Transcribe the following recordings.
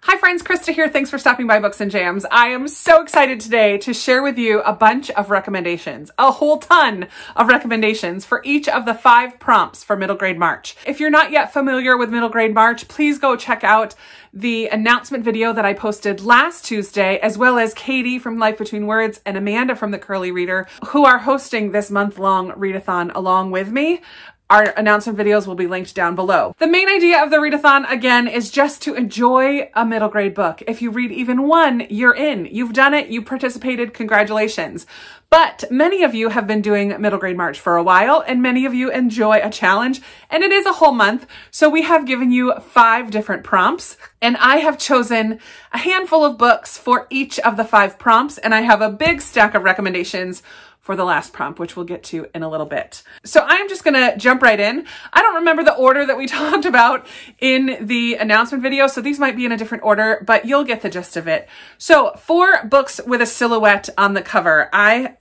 Hi friends, Krista here. Thanks for stopping by Books and Jams. I am so excited today to share with you a bunch of recommendations, a whole ton of recommendations for each of the 5 prompts for Middle Grade March. If you're not yet familiar with Middle Grade March, please go check out the announcement video that I posted last Tuesday, as well as Katie from Life Between Words and Amanda from The Curly Reader, who are hosting this month-long readathon along with me. Our announcement videos will be linked down below. The main idea of the readathon, again, is just to enjoy a middle grade book. If you read even one, you're in. You've done it. You participated. Congratulations. But many of you have been doing Middle Grade March for a while, and many of you enjoy a challenge, and it is a whole month. So we have given you 5 different prompts, and I have chosen a handful of books for each of the 5 prompts, and I have a big stack of recommendations for the last prompt, which we'll get to in a little bit. So I'm just gonna jump right in. I don't remember the order that we talked about in the announcement video, so these might be in a different order, but you'll get the gist of it. So for books with a silhouette on the cover, and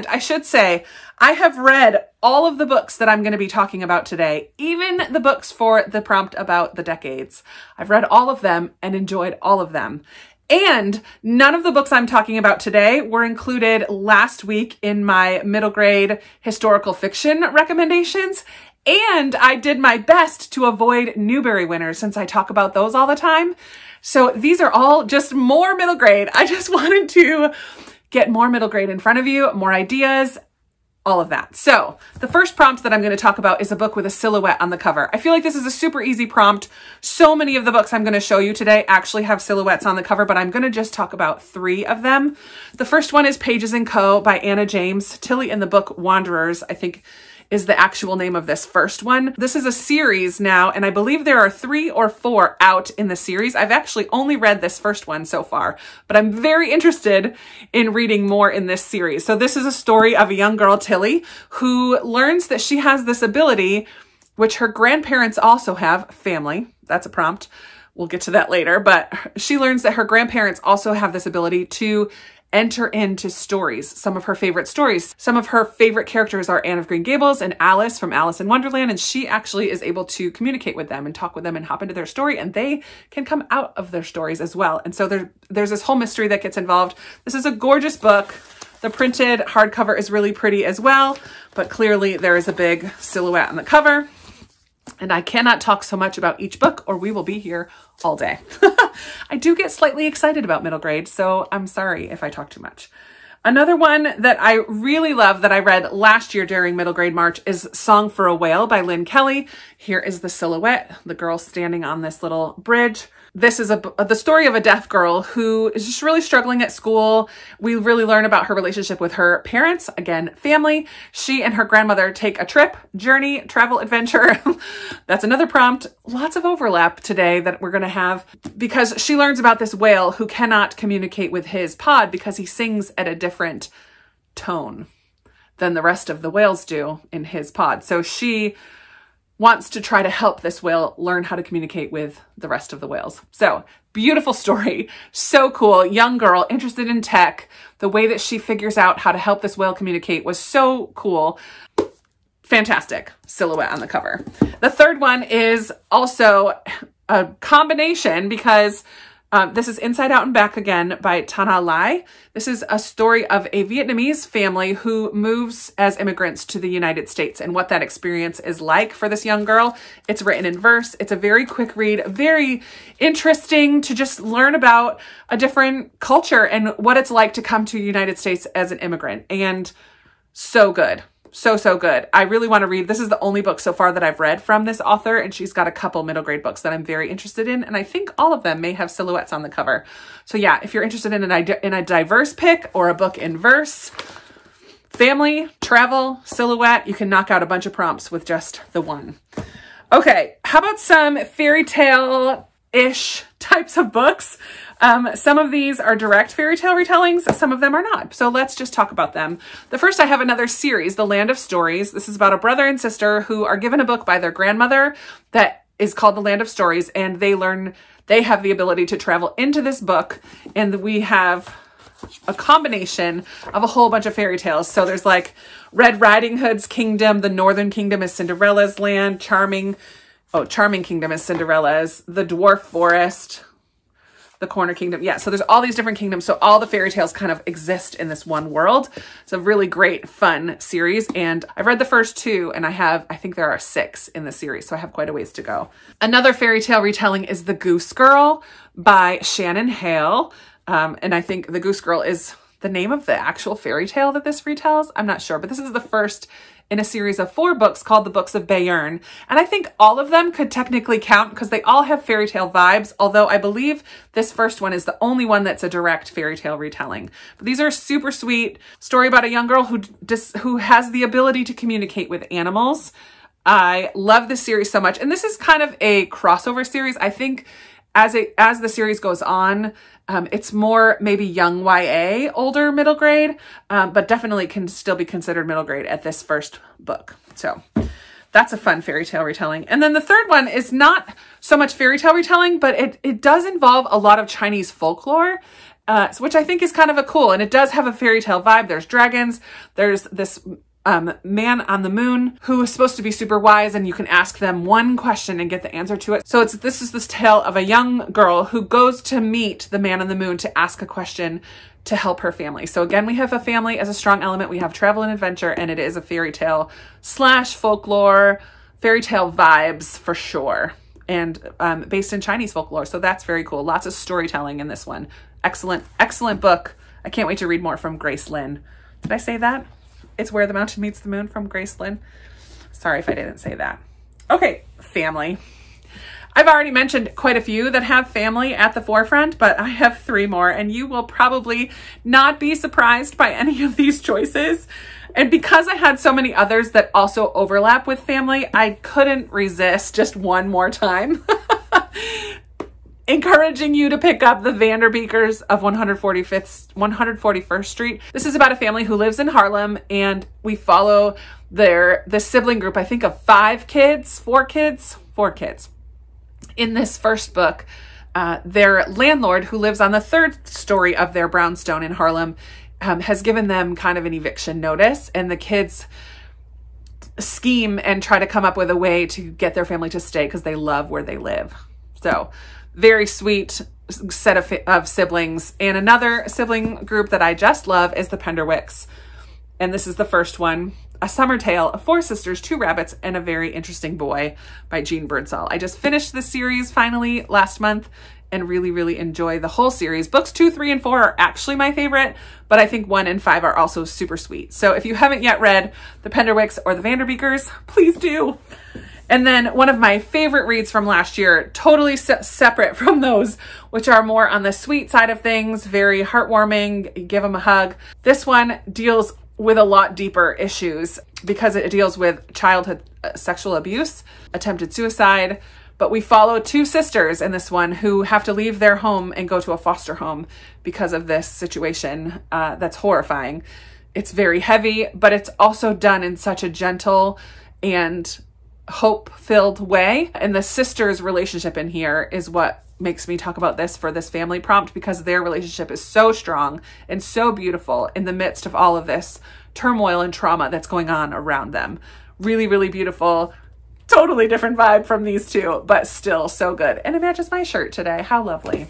I should say, I have read all of the books that I'm gonna be talking about today, even the books for the prompt about the decades. I've read all of them and enjoyed all of them. And none of the books I'm talking about today were included last week in my middle grade historical fiction recommendations. And I did my best to avoid Newbery winners since I talk about those all the time. So these are all just more middle grade. I just wanted to get more middle grade in front of you, more ideas, all of that. So the first prompt that I'm going to talk about is a book with a silhouette on the cover. I feel like this is a super easy prompt. So many of the books I'm going to show you today actually have silhouettes on the cover, but I'm going to just talk about 3 of them. The first one is Pages & Co. by Anna James. Tilly in the book Wanderers, I think, is the actual name of this first one. This is a series now, and I believe there are 3 or 4 out in the series. I've actually only read this first one so far, but I'm very interested in reading more in this series. So this is a story of a young girl, Tilly, who learns that she has this ability, which her grandparents also have, family. That's a prompt. We'll get to that later, but she learns that her grandparents also have this ability to enter into stories, some of her favorite stories. Some of her favorite characters are Anne of Green Gables and Alice from Alice in Wonderland, and she actually is able to communicate with them and talk with them and hop into their story, and they can come out of their stories as well. And so there's this whole mystery that gets involved. This is a gorgeous book. The printed hardcover is really pretty as well, but clearly there is a big silhouette on the cover. And I cannot talk so much about each book or we will be here all day. I do get slightly excited about middle grade, so I'm sorry if I talk too much. Another one that I really love that I read last year during Middle Grade March is Song for a Whale by Lynn Kelly. Here is the silhouette, the girl standing on this little bridge. This is the story of a deaf girl who is just really struggling at school. We really learn about her relationship with her parents, again, family. She and her grandmother take a trip, journey, travel, adventure. That's another prompt. Lots of overlap today that we're going to have because she learns about this whale who cannot communicate with his pod because he sings at a different tone than the rest of the whales do in his pod. So she wants to try to help this whale learn how to communicate with the rest of the whales. So beautiful story. So cool. Young girl interested in tech. The way that she figures out how to help this whale communicate was so cool. Fantastic silhouette on the cover. The third one is also a combination because this is Inside Out and Back Again by Tana Lai. This is a story of a Vietnamese family who moves as immigrants to the United States and what that experience is like for this young girl. It's written in verse. It's a very quick read, very interesting to just learn about a different culture and what it's like to come to the United States as an immigrant. And so good. So good. I really want to read. This is the only book so far that I've read from this author, and she's got a couple middle grade books that I'm very interested in, and I think all of them may have silhouettes on the cover. So yeah, if you're interested in a diverse pick or a book in verse, family, travel, silhouette, you can knock out a bunch of prompts with just the one. Okay, how about some fairy tale-ish types of books? Some of these are direct fairy tale retellings, some of them are not. So let's just talk about them. The first, I have another series, The Land of Stories. This is about a brother and sister who are given a book by their grandmother that is called The Land of Stories, and they have the ability to travel into this book, and we have a combination of a whole bunch of fairy tales. So there's like Red Riding Hood's kingdom, the Northern Kingdom is Cinderella's land, Charming Kingdom is Cinderella's, the Dwarf Forest, the Corner Kingdom. Yeah, so there's all these different kingdoms. So all the fairy tales kind of exist in this one world. It's a really great, fun series. And I've read the first 2 and I think there are 6 in the series. So I have quite a ways to go. Another fairy tale retelling is The Goose Girl by Shannon Hale. And I think The Goose Girl is the name of the actual fairy tale that this retells. I'm not sure, but this is the first in a series of 4 books called the Books of Bayern. And I think all of them could technically count because they all have fairy tale vibes, although I believe this first one is the only one that's a direct fairy tale retelling. But these are super sweet. Story about a young girl who has the ability to communicate with animals. I love this series so much. And this is kind of a crossover series. I think as the series goes on, it's more maybe young YA, older middle grade, but definitely can still be considered middle grade at this first book. So that's a fun fairy tale retelling. And then the third one is not so much fairy tale retelling, but it does involve a lot of Chinese folklore, which I think is kind of a cool, and it does have a fairy tale vibe. There's dragons, there's this man on the moon who is supposed to be super wise, and you can ask them one question and get the answer to it. So this is this tale of a young girl who goes to meet the man on the moon to ask a question to help her family. So again, we have a family as a strong element. We have travel and adventure, and it is a fairy tale / folklore, fairy tale vibes for sure, and based in Chinese folklore. So that's very cool. Lots of storytelling in this one. Excellent, excellent book. I can't wait to read more from Grace Lynn. Did I say that? It's Where the Mountain Meets the Moon from Grace Lynn. Sorry if I didn't say that. Okay, family. I've already mentioned quite a few that have family at the forefront, but I have 3 more, and you will probably not be surprised by any of these choices. And because I had so many others that also overlap with family, I couldn't resist just one more time encouraging you to pick up The Vanderbeekers of 141st Street. This is about a family who lives in Harlem, and we follow the sibling group, I think of 4 kids. In this first book, their landlord, who lives on the 3rd story of their brownstone in Harlem, has given them kind of an eviction notice, and the kids scheme and try to come up with a way to get their family to stay because they love where they live. So very sweet set of siblings. And another sibling group that I just love is the Penderwicks. And this is the first one, A Summer Tale of 4 Sisters, 2 Rabbits, and a Very Interesting Boy by Jean Birdsall. I just finished the series finally last month and really, really enjoy the whole series. Books 2, 3, and 4 are actually my favorite, but I think 1 and 5 are also super sweet. So if you haven't yet read the Penderwicks or the Vanderbeekers, please do. And then one of my favorite reads from last year, totally separate from those, which are more on the sweet side of things, very heartwarming, give them a hug. This one deals with a lot deeper issues because it deals with childhood sexual abuse, attempted suicide, but we follow 2 sisters in this one who have to leave their home and go to a foster home because of this situation that's horrifying. It's very heavy, but it's also done in such a gentle and hope-filled way. And the sisters' relationship in here is what makes me talk about this for this family prompt, because their relationship is so strong and so beautiful in the midst of all of this turmoil and trauma that's going on around them. Really, really beautiful. Totally different vibe from these 2, but still so good. And it matches my shirt today. How lovely.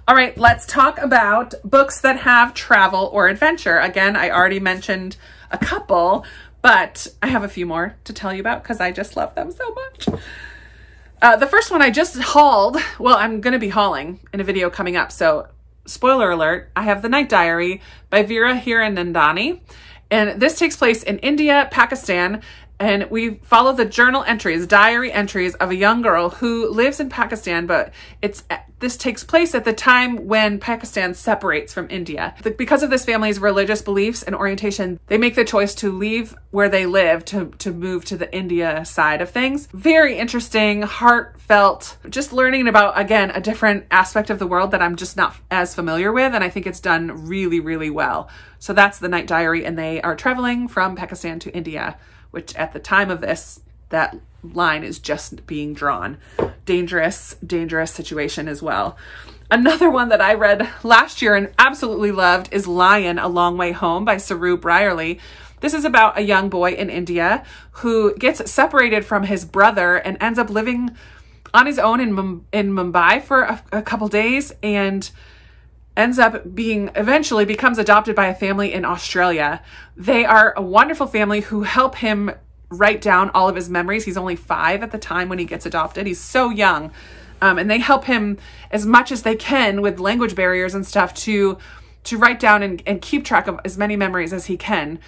All right, let's talk about books that have travel or adventure. Again, I already mentioned a couple, but I have a few more to tell you about because I just love them so much. The first one I just hauled, well, I'm going to be hauling in a video coming up. So spoiler alert, I have The Night Diary by Veera Hiranandani. And this takes place in India, Pakistan, and we follow the journal entries, diary entries of a young girl who lives in Pakistan, but this takes place at the time when Pakistan separates from India. Because of this family's religious beliefs and orientation, they make the choice to leave where they live to move to the India side of things. Very interesting, heartfelt, just learning about, again, a different aspect of the world that I'm just not as familiar with, and I think it's done really, really well. So that's The Night Diary, and they are traveling from Pakistan to India, which at the time of this, that line is just being drawn. Dangerous, dangerous situation as well. Another one that I read last year and absolutely loved is Lion, A Long Way Home by Saru Brierley. This is about a young boy in India who gets separated from his brother and ends up living on his own in Mumbai for a couple days and ends up eventually becomes adopted by a family in Australia. They are a wonderful family who help him write down all of his memories. He's only 5 at the time when he gets adopted. He's so young. And they help him as much as they can with language barriers and stuff to write down and keep track of as many memories as he can.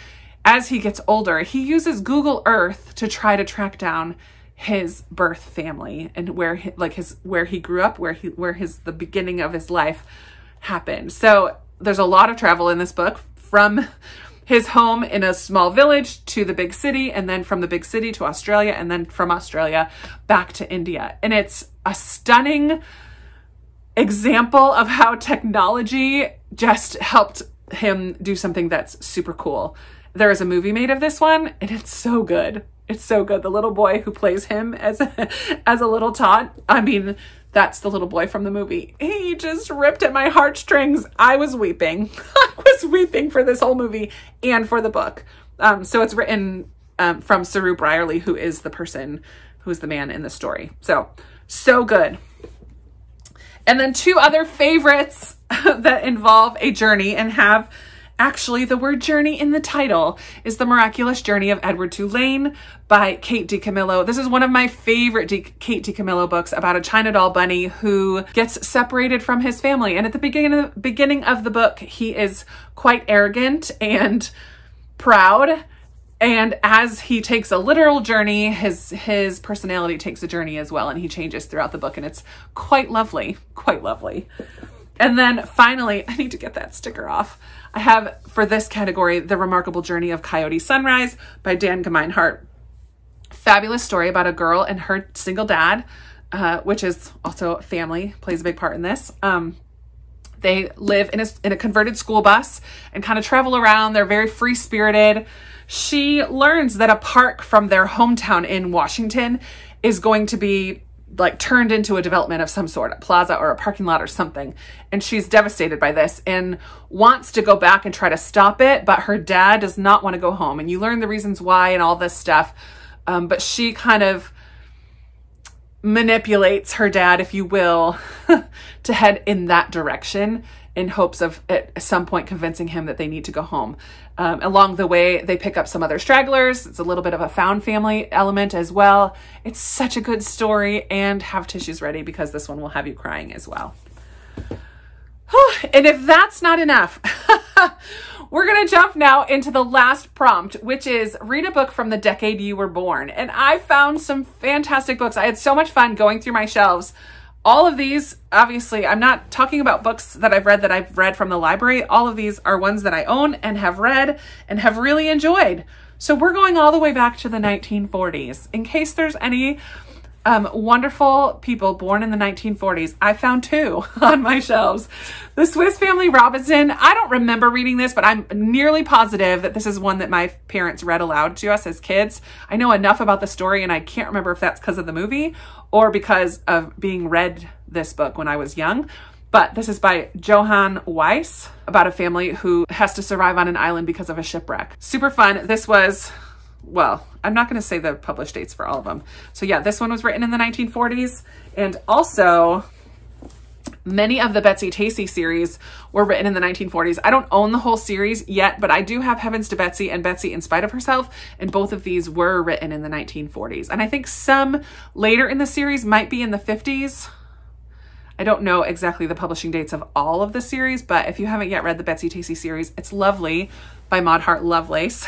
As he gets older, he uses Google Earth to try to track down his birth family and where he grew up, where the beginning of his life happened. So there's a lot of travel in this book, from his home in a small village to the big city, and then from the big city to Australia, and then from Australia back to India. And it's a stunning example of how technology just helped him do something that's super cool. There is a movie made of this one, and it's so good. It's so good. The little boy who plays him as a little tot, I mean, that's the little boy from the movie. He just ripped at my heartstrings. I was weeping. I was weeping for this whole movie and for the book. So it's written from Saru Brierley, who is the man in the story. So good. And then 2 other favorites that involve a journey and have actually the word journey in the title is The Miraculous Journey of Edward Tulane by Kate DiCamillo. This is one of my favorite Kate DiCamillo books about a China doll bunny who gets separated from his family. And at the beginning of the book, he is quite arrogant and proud. And as he takes a literal journey, his personality takes a journey as well, and he changes throughout the book, and it's quite lovely, quite lovely. And then finally, I need to get that sticker off. I have, for this category, The Remarkable Journey of Coyote Sunrise by Dan Gemeinhart. Fabulous story about a girl and her single dad, which is also family, plays a big part in this. They live in a converted school bus and kind of travel around. They're very free-spirited. She learns that a park from their hometown in Washington is going to be like turned into a development of some sort, a plaza or a parking lot or something. And she's devastated by this and wants to go back and try to stop it, but her dad does not want to go home. And you learn the reasons why and all this stuff. But she kind of manipulates her dad, if you will, to head in that direction in hopes of at some point convincing him that they need to go home. Along the way, they pick up some other stragglers. It's a little bit of a found family element as well. It's such a good story, and have tissues ready because this one will have you crying as well. And if that's not enough, we're going to jump now into the last prompt, which is read a book from the decade you were born. And I found some fantastic books. I had so much fun going through my shelves. All of these, obviously, I'm not talking about books that I've read from the library. All of these are ones that I own and have read and have really enjoyed. So we're going all the way back to the 1940s. In case there's any wonderful people born in the 1940s, I found 2 on my shelves. The Swiss Family Robinson. I don't remember reading this, but I'm nearly positive that this is one that my parents read aloud to us as kids. I know enough about the story, and I can't remember if that's because of the movie or because of being read this book when I was young. But this is by Johann Weiss, about a family who has to survive on an island because of a shipwreck. Super fun. This was, well, I'm not going to say the published dates for all of them. So yeah, this one was written in the 1940s. And also many of the Betsy Tacy series were written in the 1940s. I don't own the whole series yet, but I do have Heavens to Betsy and Betsy in Spite of Herself. And both of these were written in the 1940s. And I think some later in the series might be in the 50s. I don't know exactly the publishing dates of all of the series, but if you haven't yet read the Betsy Tacy series, it's lovely by Maud Hart Lovelace.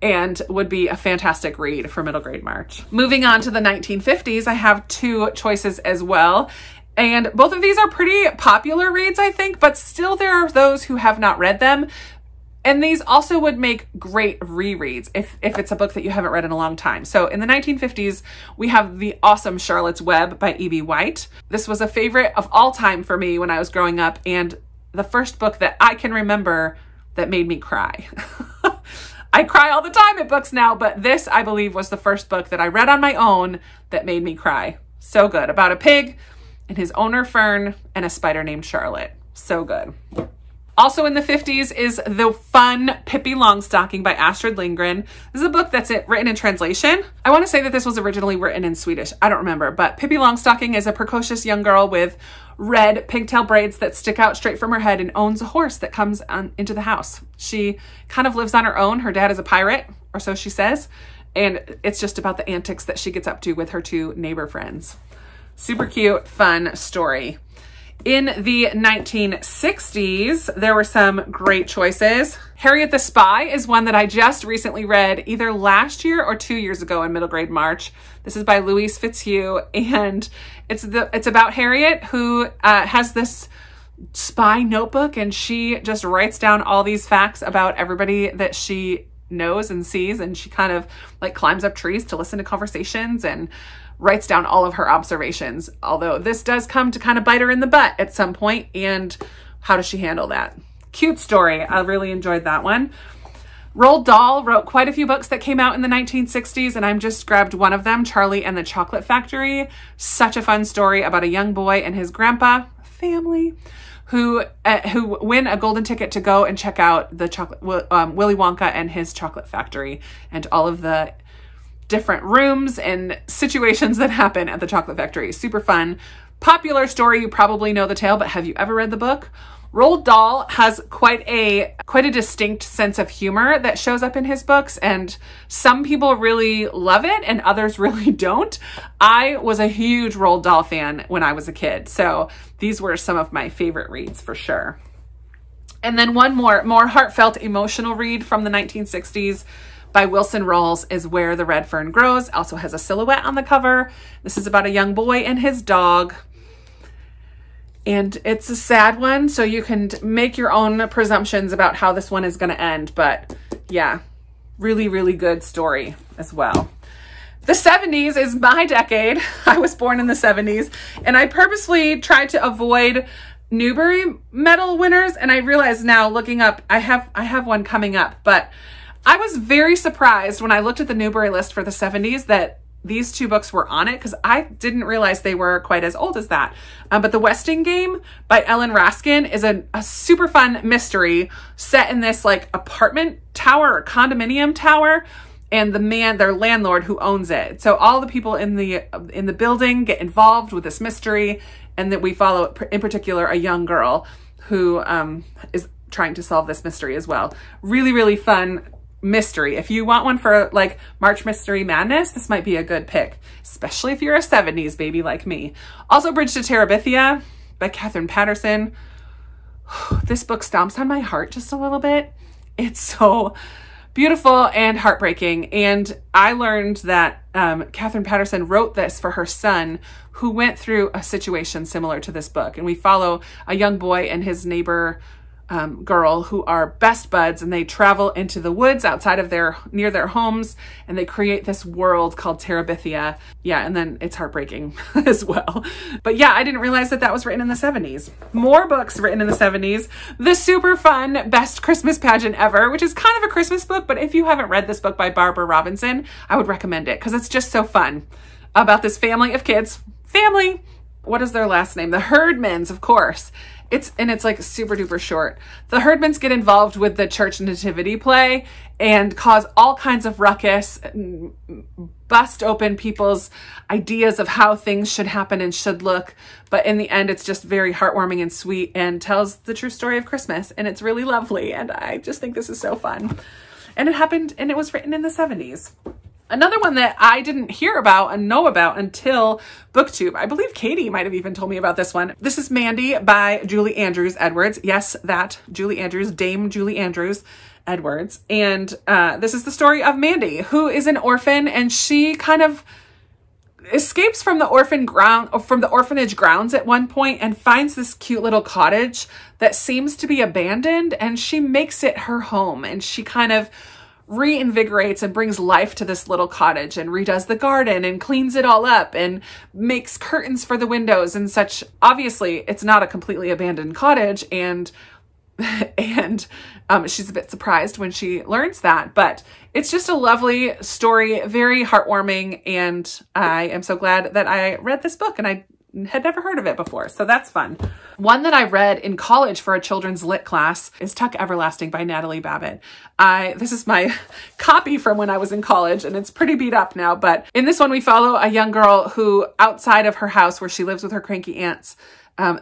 And would be a fantastic read for middle grade March. Moving on to the 1950s, I have 2 choices as well. And both of these are pretty popular reads, I think, but still there are those who have not read them. And these also would make great rereads if it's a book that you haven't read in a long time. So in the 1950s, we have the awesome Charlotte's Web by E.B. White. This was a favorite of all time for me when I was growing up, and the first book that I can remember that made me cry. I cry all the time at books now, but this, I believe, was the first book that I read on my own that made me cry. So good. About a pig and his owner, Fern, and a spider named Charlotte. So good. Also in the 50s is the Fun Pippy Longstocking by Astrid Lindgren. This is a book that's written in translation. I want to say that this was originally written in Swedish. I don't remember, but Pippi Longstocking is a precocious young girl with red pigtail braids that stick out straight from her head and owns a horse that comes into the house. She kind of lives on her own. Her dad is a pirate, or so she says, and it's just about the antics that she gets up to with her two neighbor friends. Super cute, fun story. In the 1960s, there were some great choices. Harriet the Spy is one that I just recently read either last year or 2 years ago in middle grade March. This is by Louise Fitzhugh, and it's about Harriet, who has this spy notebook, and she just writes down all these facts about everybody that she knows and sees, and she kind of like climbs up trees to listen to conversations and writes down all of her observations, although this does come to kind of bite her in the butt at some point, and how does she handle that? Cute story. I really enjoyed that one. Roald Dahl wrote quite a few books that came out in the 1960s, and I'm just grabbed one of them, Charlie and the Chocolate Factory. Such a fun story about a young boy and his grandpa family who win a golden ticket to go and check out the Willy Wonka and his chocolate factory, and all of the different rooms and situations that happen at the chocolate factory. Super fun. Popular story. You probably know the tale, but have you ever read the book? Roald Dahl has quite a distinct sense of humor that shows up in his books, and some people really love it and others really don't. I was a huge Roald Dahl fan when I was a kid, so these were some of my favorite reads for sure. And then one more heartfelt emotional read from the 1960s by Wilson Rawls is Where the Red Fern Grows. Also has a silhouette on the cover. This is about a young boy and his dog. And it's a sad one, so you can make your own presumptions about how this one is going to end. But yeah, really, really good story as well. The 70s is my decade. I was born in the 70s, and I purposely tried to avoid Newbery Medal winners. And I realize now, looking up, I have one coming up, but I was very surprised when I looked at the Newbery list for the 70s that these two books were on it, because I didn't realize they were quite as old as that. But The Westing Game by Ellen Raskin is a super fun mystery set in this like apartment tower or condominium tower, and their landlord who owns it. So all the people in the building get involved with this mystery, and that we follow in particular a young girl who is trying to solve this mystery as well. Really, really fun mystery. If you want one for like March Mystery Madness, this might be a good pick, especially if you're a 70s baby like me. Also, Bridge to Terabithia by Katherine Patterson. This book stomps on my heart just a little bit. It's so beautiful and heartbreaking. And I learned that Katherine Patterson wrote this for her son, who went through a situation similar to this book. And we follow a young boy and his neighbor girl who are best buds, and they travel into the woods outside of near their homes, and they create this world called Terabithia. Yeah, and then it's heartbreaking as well. But yeah, I didn't realize that was written in the 70s. More books written in the 70s. The super fun Best Christmas Pageant Ever, which is kind of a Christmas book, but if you haven't read this book by Barbara Robinson, I would recommend it because it's just so fun. About this family of kids. What is their last name? The Herdmans, of course. It's like super duper short. The Herdmans get involved with the church nativity play and cause all kinds of ruckus, bust open people's ideas of how things should happen and should look. But in the end, it's just very heartwarming and sweet and tells the true story of Christmas. And it's really lovely. And I just think this is so fun. And it happened, and it was written in the 70s. Another one that I didn't hear about and know about until BookTube. I believe Katie might have even told me about this one. This is Mandy by Julie Andrews Edwards. Yes, that Julie Andrews, Dame Julie Andrews Edwards. And this is the story of Mandy, who is an orphan, and she kind of escapes from the orphanage grounds at one point and finds this cute little cottage that seems to be abandoned, and she makes it her home, and she kind of reinvigorates and brings life to this little cottage and redoes the garden and cleans it all up and makes curtains for the windows and such. Obviously, it's not a completely abandoned cottage, and she's a bit surprised when she learns that, but it's just a lovely story, very heartwarming, and I am so glad that I read this book, and I had never heard of it before. So that's fun. One that I read in college for a children's lit class is Tuck Everlasting by Natalie Babbitt. This is my copy from when I was in college, and it's pretty beat up now. But in this one, we follow a young girl who, outside of her house where she lives with her cranky aunts,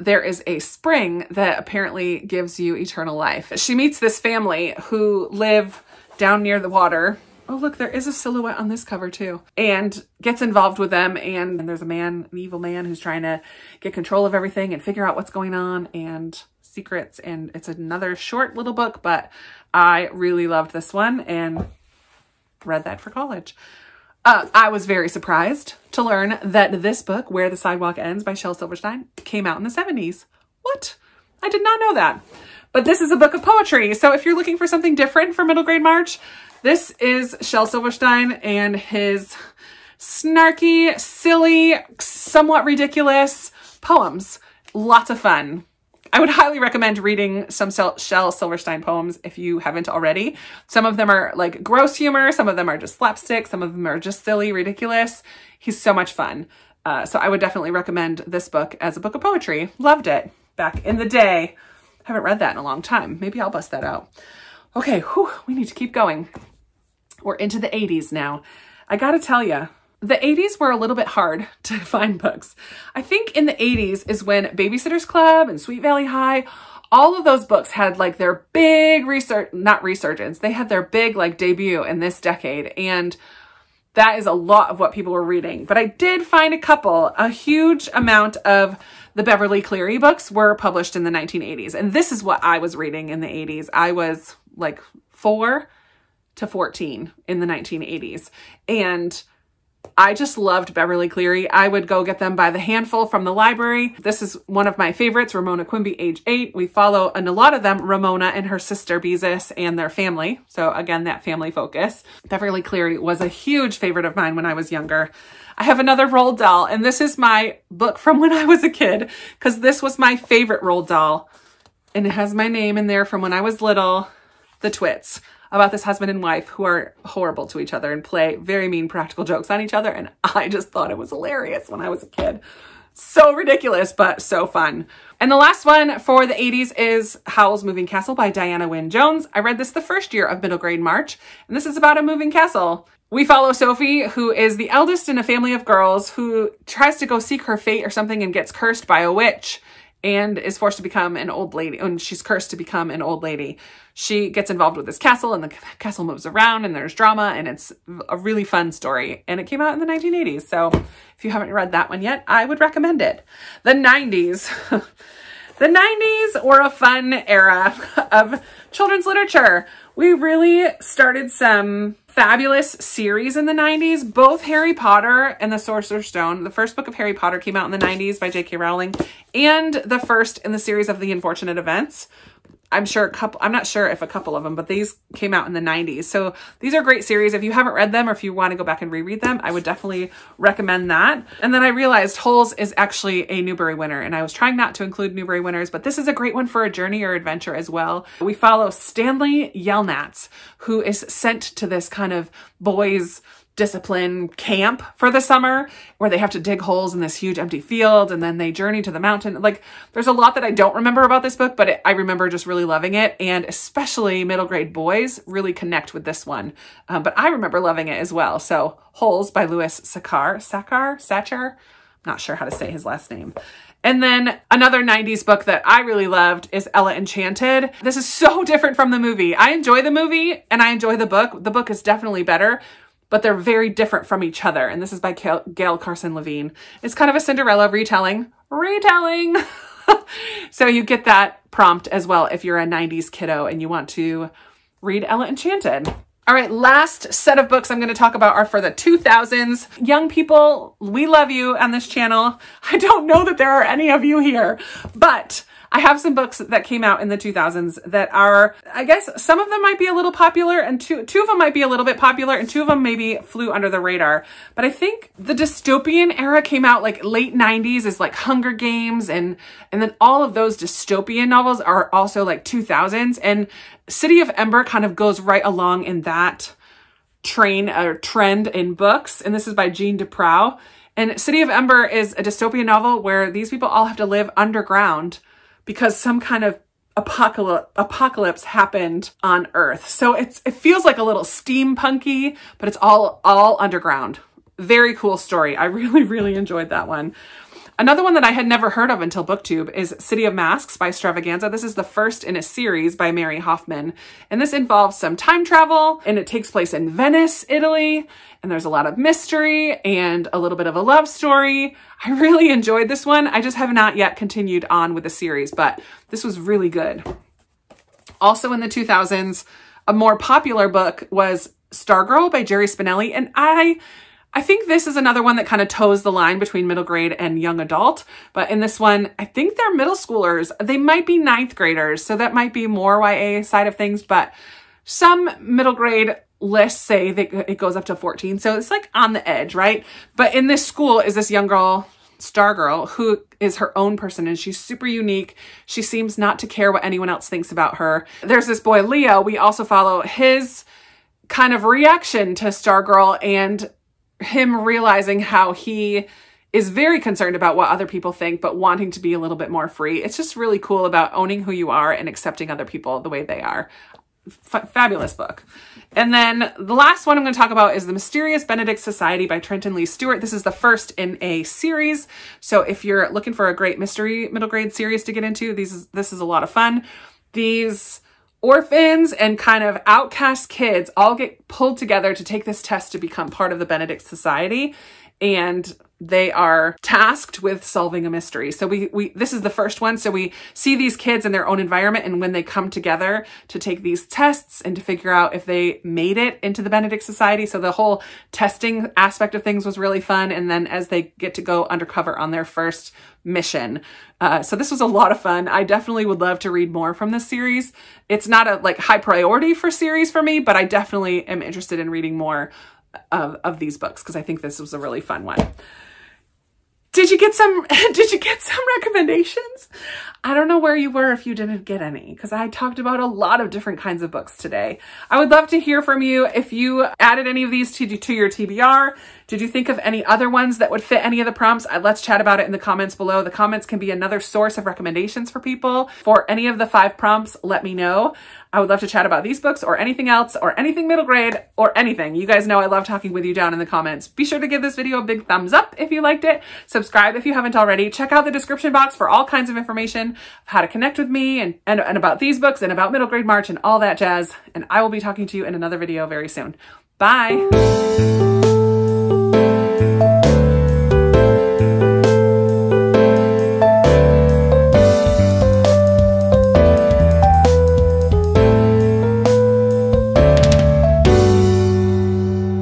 there is a spring that apparently gives you eternal life. She meets this family who live down near the water. Oh, look, there is a silhouette on this cover too. And gets involved with them. And there's a man, an evil man, who's trying to get control of everything and figure out what's going on and secrets. And it's another short little book, but I really loved this one and read that for college. I was very surprised to learn that this book, Where the Sidewalk Ends by Shel Silverstein, came out in the 70s. What? I did not know that. But this is a book of poetry. So if you're looking for something different for middle grade March, this is Shel Silverstein and his snarky, silly, somewhat ridiculous poems. Lots of fun. I would highly recommend reading some Shel Silverstein poems if you haven't already. Some of them are like gross humor. Some of them are just slapstick. Some of them are just silly, ridiculous. He's so much fun. So I would definitely recommend this book as a book of poetry. Loved it back in the day. Haven't read that in a long time. Maybe I'll bust that out. Okay, whew, we need to keep going. We're into the 80s now. I gotta tell you, the 80s were a little bit hard to find books. I think in the 80s is when Babysitter's Club and Sweet Valley High, all of those books had like their big not resurgence. They had their big like debut in this decade. And that is a lot of what people were reading. But I did find a huge amount of the Beverly Cleary books were published in the 1980s. And this is what I was reading in the 80s. I was like 4 to 14 in the 1980s. And I just loved Beverly Cleary. I would go get them by the handful from the library. This is one of my favorites, Ramona Quimby, age 8. We follow, in a lot of them, Ramona and her sister Beezus and their family. So again, that family focus. Beverly Cleary was a huge favorite of mine when I was younger. I have another Roald doll, and this is my book from when I was a kid, because this was my favorite Roald doll. And it has my name in there from when I was little, The Twits, about this husband and wife who are horrible to each other and play very mean practical jokes on each other. And I just thought it was hilarious when I was a kid. So ridiculous, but so fun. And the last one for the 80s is Howls Moving Castle by Diana Wynne Jones. I read this the first year of middle grade March, and this is about a moving castle. We follow Sophie, who is the eldest in a family of girls who tries to go seek her fate or something and gets cursed by a witch and is forced to become an old lady. And she's cursed to become an old lady. She gets involved with this castle, and the castle moves around, and there's drama, and it's a really fun story. And it came out in the 1980s. So if you haven't read that one yet, I would recommend it. The 90s. The 90s were a fun era of children's literature. We really started some fabulous series in the 90s, both Harry Potter and the Sorcerer's Stone. The first book of Harry Potter came out in the 90s by J.K. Rowling, and the first in the series of The Unfortunate Events. I'm not sure if a couple of them, but these came out in the 90s. So these are great series. If you haven't read them or if you want to go back and reread them, I would definitely recommend that. And then I realized Howls is actually a Newbery winner, and I was trying not to include Newbery winners, but this is a great one for a journey or adventure as well. We follow Stanley Yelnats, who is sent to this kind of boys' discipline camp for the summer where they have to dig holes in this huge empty field, and then they journey to the mountain. Like, there's a lot that I don't remember about this book, but I remember just really loving it, and especially middle grade boys really connect with this one. But I remember loving it as well. So Howls by Louis Sachar. Not sure how to say his last name. And then another 90s book that I really loved is Ella Enchanted. This is so different from the movie. I enjoy the movie and I enjoy the book. The book is definitely better, but they're very different from each other. And this is by Gail Carson Levine. It's kind of a Cinderella retelling. So you get that prompt as well if you're a 90s kiddo and you want to read Ella Enchanted. All right, last set of books I'm going to talk about are for the 2000s. Young people, we love you on this channel. I don't know that there are any of you here, but I have some books that came out in the 2000s that are, I guess some of them might be a little popular, and two of them might be a little bit popular, and two of them maybe flew under the radar. But I think the dystopian era came out like late 90s, is like Hunger Games, and then all of those dystopian novels are also like 2000s, and City of Ember kind of goes right along in that trend in books. And this is by Jean Duprow. And City of Ember is a dystopian novel where these people all have to live underground because some kind of apocalypse happened on Earth. So it feels like a little steampunky, but it's all underground. Very cool story. I really, really enjoyed that one. Another one that I had never heard of until BookTube is City of Masks by Stravaganza. This is the first in a series by Mary Hoffman. And this involves some time travel, and it takes place in Venice, Italy. And there's a lot of mystery and a little bit of a love story. I really enjoyed this one. I just have not yet continued on with the series, but this was really good. Also in the 2000s, a more popular book was Stargirl by Jerry Spinelli. And I think this is another one that kind of toes the line between middle grade and young adult. But in this one, I think they're middle schoolers. They might be 9th graders, so that might be more YA side of things. But some middle grade lists say that it goes up to 14. So it's like on the edge, right? But in this school is this young girl, Stargirl, who is her own person, and she's super unique. She seems not to care what anyone else thinks about her. There's this boy, Leo. We also follow his kind of reaction to Stargirl and him realizing how he is very concerned about what other people think, but wanting to be a little bit more free. It's just really cool about owning who you are and accepting other people the way they are. Fabulous book. And then the last one I'm going to talk about is The Mysterious Benedict Society by Trenton Lee Stewart. This is the first in a series. So if you're looking for a great mystery middle grade series to get into, this is a lot of fun. These orphans and kind of outcast kids all get pulled together to take this test to become part of the Benedict Society. And they are tasked with solving a mystery. So this is the first one. So we see these kids in their own environment, and when they come together to take these tests and to figure out if they made it into the Benedict Society. So the whole testing aspect of things was really fun. And then as they get to go undercover on their first mission. So this was a lot of fun. I definitely would love to read more from this series. It's not a high priority for series for me, but I definitely am interested in reading more of these books because I think this was a really fun one. Did you get some recommendations? I don't know where you were if you didn't get any, because I talked about a lot of different kinds of books today. I would love to hear from you if you added any of these to your TBR. Did you think of any other ones that would fit any of the prompts? Let's chat about it in the comments below. The comments can be another source of recommendations for people. For any of the 5 prompts, let me know. I would love to chat about these books or anything else or anything middle grade or anything. You guys know I love talking with you down in the comments. Be sure to give this video a big thumbs up if you liked it. Subscribe if you haven't already. Check out the description box for all kinds of information of how to connect with me and about these books and about middle grade March and all that jazz. And I will be talking to you in another video very soon. Bye.